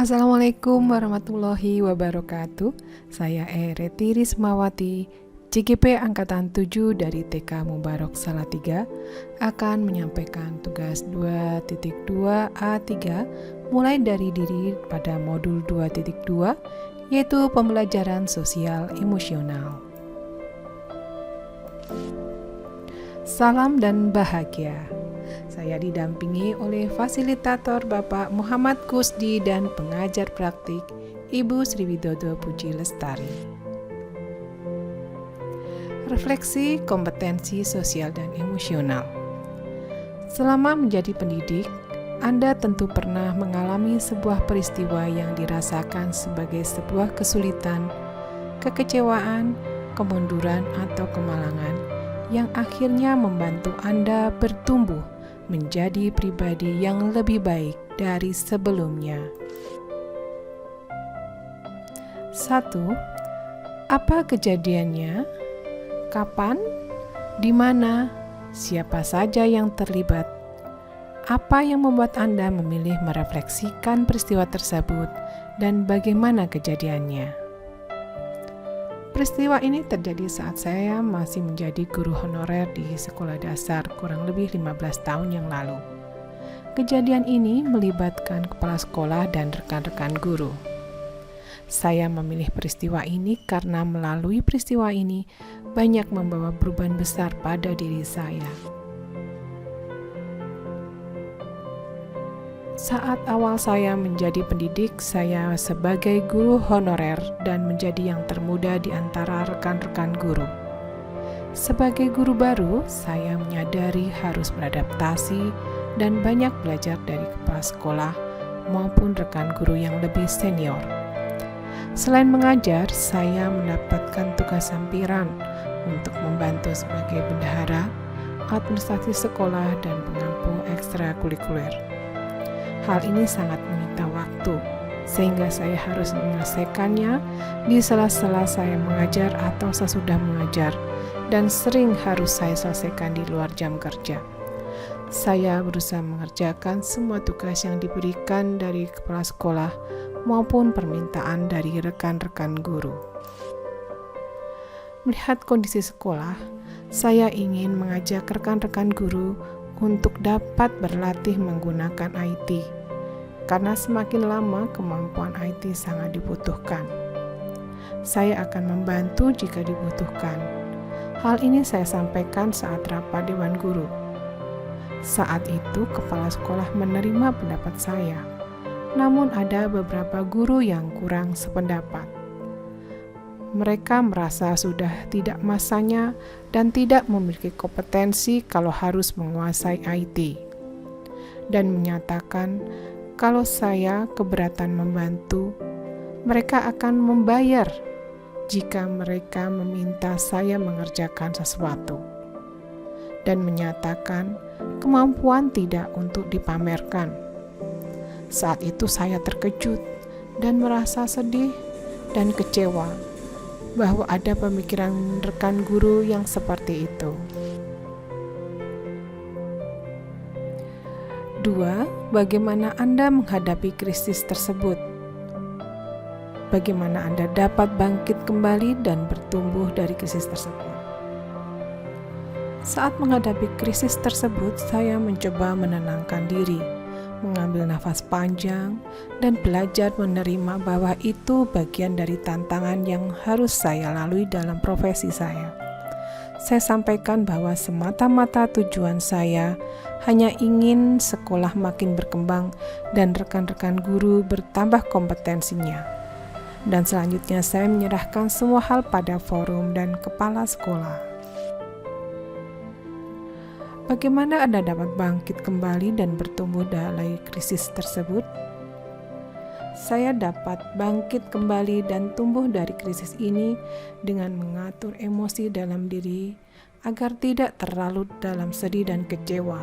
Assalamualaikum warahmatullahi wabarakatuh. Saya Reti Rismawati, CGP Angkatan 7 dari TK Mubarok Salatiga akan menyampaikan tugas 2.2A3 mulai dari diri pada modul 2.2 yaitu pembelajaran sosial emosional. Salam dan bahagia. Saya didampingi oleh fasilitator Bapak Muhammad Kusdi dan pengajar praktik Ibu Sriwidodo Puji Lestari. Refleksi kompetensi sosial dan emosional. Selama menjadi pendidik, Anda tentu pernah mengalami sebuah peristiwa yang dirasakan sebagai sebuah kesulitan, kekecewaan, kemunduran, atau kemalangan yang akhirnya membantu Anda bertumbuh menjadi pribadi yang lebih baik dari sebelumnya. 1. Apa kejadiannya? Kapan? Di mana? Siapa saja yang terlibat? Apa yang membuat Anda memilih merefleksikan peristiwa tersebut dan bagaimana kejadiannya? Peristiwa ini terjadi saat saya masih menjadi guru honorer di sekolah dasar kurang lebih 15 tahun yang lalu. Kejadian ini melibatkan kepala sekolah dan rekan-rekan guru. Saya memilih peristiwa ini karena melalui peristiwa ini banyak membawa perubahan besar pada diri saya. Saat awal saya menjadi pendidik, saya sebagai guru honorer dan menjadi yang termuda di antara rekan-rekan guru. Sebagai guru baru, saya menyadari harus beradaptasi dan banyak belajar dari kepala sekolah maupun rekan guru yang lebih senior. Selain mengajar, saya mendapatkan tugas sampiran untuk membantu sebagai bendahara, administrasi sekolah, dan pengampu ekstrakurikuler. Hal ini sangat menyita waktu, sehingga saya harus menyelesaikannya di sela-sela saya mengajar atau sesudah mengajar, dan sering harus saya selesaikan di luar jam kerja. Saya berusaha mengerjakan semua tugas yang diberikan dari kepala sekolah maupun permintaan dari rekan-rekan guru. Melihat kondisi sekolah, saya ingin mengajak rekan-rekan guru untuk dapat berlatih menggunakan IT, karena semakin lama kemampuan IT sangat dibutuhkan. Saya akan membantu jika dibutuhkan. Hal ini saya sampaikan saat rapat Dewan Guru. Saat itu kepala sekolah menerima pendapat saya, namun ada beberapa guru yang kurang sependapat. Mereka merasa sudah tidak masanya dan tidak memiliki kompetensi kalau harus menguasai IT, dan menyatakan kalau saya keberatan membantu, mereka akan membayar jika mereka meminta saya mengerjakan sesuatu, dan menyatakan kemampuan tidak untuk dipamerkan. Saat itu saya terkejut dan merasa sedih dan kecewa bahwa ada pemikiran rekan guru yang seperti itu. 2. Bagaimana Anda menghadapi krisis tersebut? Bagaimana Anda dapat bangkit kembali dan bertumbuh dari krisis tersebut? Saat menghadapi krisis tersebut, saya mencoba menenangkan diri, mengambil nafas panjang, dan belajar menerima bahwa itu bagian dari tantangan yang harus saya lalui dalam profesi saya. Saya sampaikan bahwa semata-mata tujuan saya hanya ingin sekolah makin berkembang dan rekan-rekan guru bertambah kompetensinya. Dan selanjutnya saya menyerahkan semua hal pada forum dan kepala sekolah. Bagaimana Anda dapat bangkit kembali dan bertumbuh dari krisis tersebut? Saya dapat bangkit kembali dan tumbuh dari krisis ini dengan mengatur emosi dalam diri agar tidak terlalu dalam sedih dan kecewa.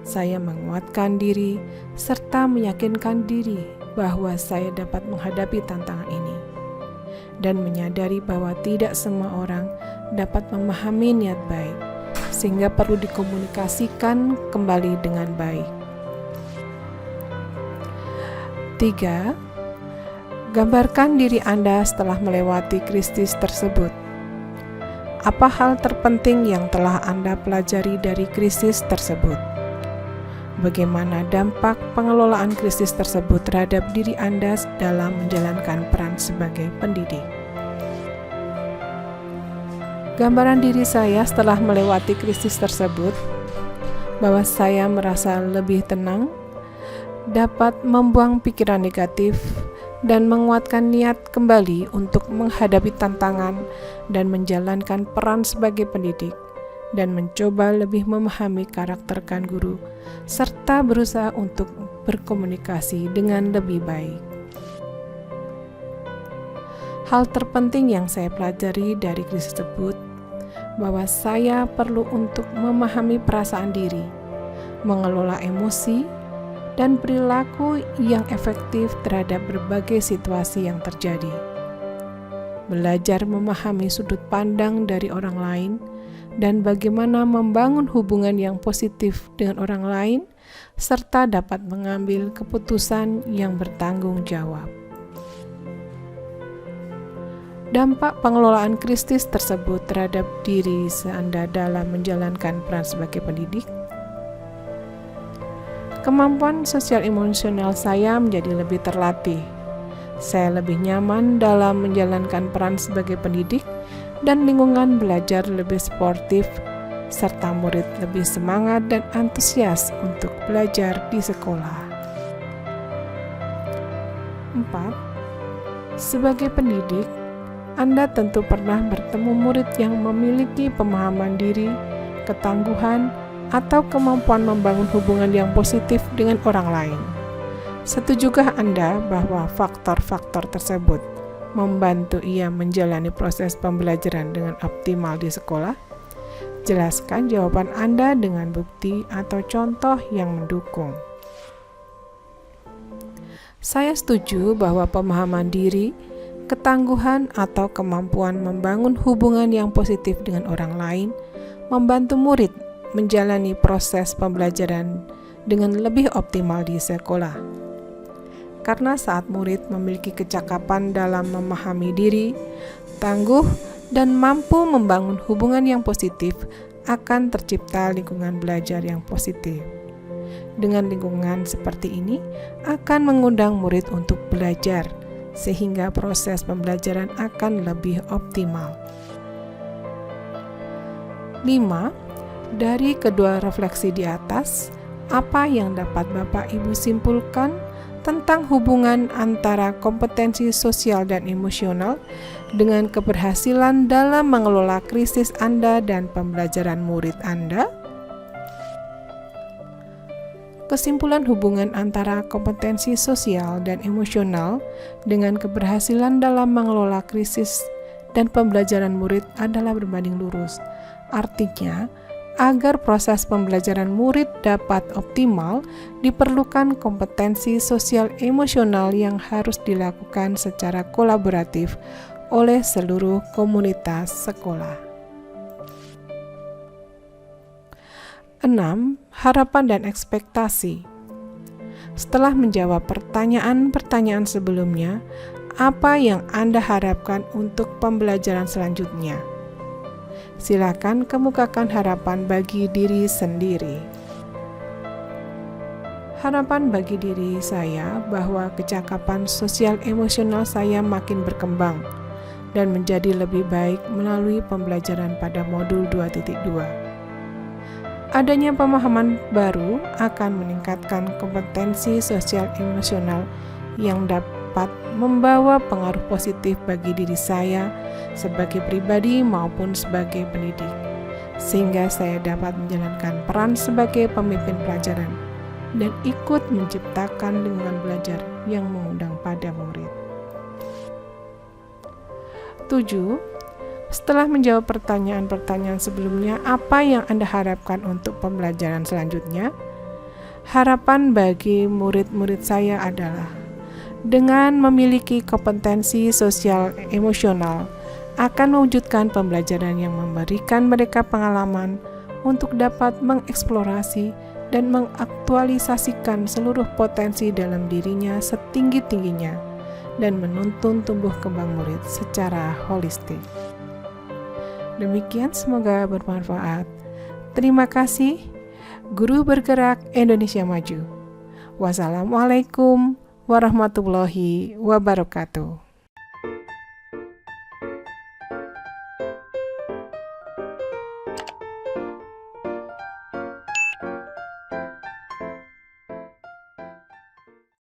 Saya menguatkan diri serta meyakinkan diri bahwa saya dapat menghadapi tantangan ini, dan menyadari bahwa tidak semua orang dapat memahami niat baik, sehingga perlu dikomunikasikan kembali dengan baik. 3. Gambarkan diri Anda setelah melewati krisis tersebut. Apa hal terpenting yang telah Anda pelajari dari krisis tersebut? Bagaimana dampak pengelolaan krisis tersebut terhadap diri Anda dalam menjalankan peran sebagai pendidik? Gambaran diri saya setelah melewati krisis tersebut, bahwa saya merasa lebih tenang, dapat membuang pikiran negatif, dan menguatkan niat kembali untuk menghadapi tantangan dan menjalankan peran sebagai pendidik, dan mencoba lebih memahami karakter rekan guru, serta berusaha untuk berkomunikasi dengan lebih baik. Hal terpenting yang saya pelajari dari krisis tersebut, bahwa saya perlu untuk memahami perasaan diri, mengelola emosi, dan perilaku yang efektif terhadap berbagai situasi yang terjadi. Belajar memahami sudut pandang dari orang lain dan bagaimana membangun hubungan yang positif dengan orang lain, serta dapat mengambil keputusan yang bertanggung jawab. Dampak pengelolaan krisis tersebut terhadap diri Anda dalam menjalankan peran sebagai pendidik. Kemampuan sosial emosional saya menjadi lebih terlatih. Saya lebih nyaman dalam menjalankan peran sebagai pendidik dan lingkungan belajar lebih sportif, serta murid lebih semangat dan antusias untuk belajar di sekolah. 4. Sebagai pendidik, Anda tentu pernah bertemu murid yang memiliki pemahaman diri, ketangguhan, atau kemampuan membangun hubungan yang positif dengan orang lain. Setujukah Anda bahwa faktor-faktor tersebut membantu ia menjalani proses pembelajaran dengan optimal di sekolah? Jelaskan jawaban Anda dengan bukti atau contoh yang mendukung. Saya setuju bahwa pemahaman diri, ketangguhan, atau kemampuan membangun hubungan yang positif dengan orang lain membantu murid menjalani proses pembelajaran dengan lebih optimal di sekolah. Karena saat murid memiliki kecakapan dalam memahami diri, tangguh, dan mampu membangun hubungan yang positif, akan tercipta lingkungan belajar yang positif. Dengan lingkungan seperti ini, akan mengundang murid untuk belajar, sehingga proses pembelajaran akan lebih optimal. 5. Dari kedua refleksi di atas, apa yang dapat Bapak Ibu simpulkan tentang hubungan antara kompetensi sosial dan emosional dengan keberhasilan dalam mengelola krisis Anda dan pembelajaran murid Anda? Kesimpulan hubungan antara kompetensi sosial dan emosional dengan keberhasilan dalam mengelola krisis dan pembelajaran murid adalah berbanding lurus. Artinya, agar proses pembelajaran murid dapat optimal, diperlukan kompetensi sosial emosional yang harus dilakukan secara kolaboratif oleh seluruh komunitas sekolah. 6. Harapan dan ekspektasi. Setelah menjawab pertanyaan-pertanyaan sebelumnya, apa yang Anda harapkan untuk pembelajaran selanjutnya? Silakan kemukakan harapan bagi diri sendiri. Harapan bagi diri saya bahwa kecakapan sosial emosional saya makin berkembang dan menjadi lebih baik melalui pembelajaran pada modul 2.2. Adanya pemahaman baru akan meningkatkan kompetensi sosial emosional yang dapat membawa pengaruh positif bagi diri saya sebagai pribadi maupun sebagai pendidik, sehingga saya dapat menjalankan peran sebagai pemimpin pelajaran dan ikut menciptakan lingkungan belajar yang mengundang pada murid. 7. Setelah menjawab pertanyaan-pertanyaan sebelumnya, apa yang Anda harapkan untuk pembelajaran selanjutnya? Harapan bagi murid-murid saya adalah dengan memiliki kompetensi sosial emosional, akan mewujudkan pembelajaran yang memberikan mereka pengalaman untuk dapat mengeksplorasi dan mengaktualisasikan seluruh potensi dalam dirinya setinggi-tingginya dan menuntun tumbuh kembang murid secara holistik. Demikian, semoga bermanfaat. Terima kasih. Guru Bergerak Indonesia Maju. Wassalamualaikum warahmatullahi wabarakatuh.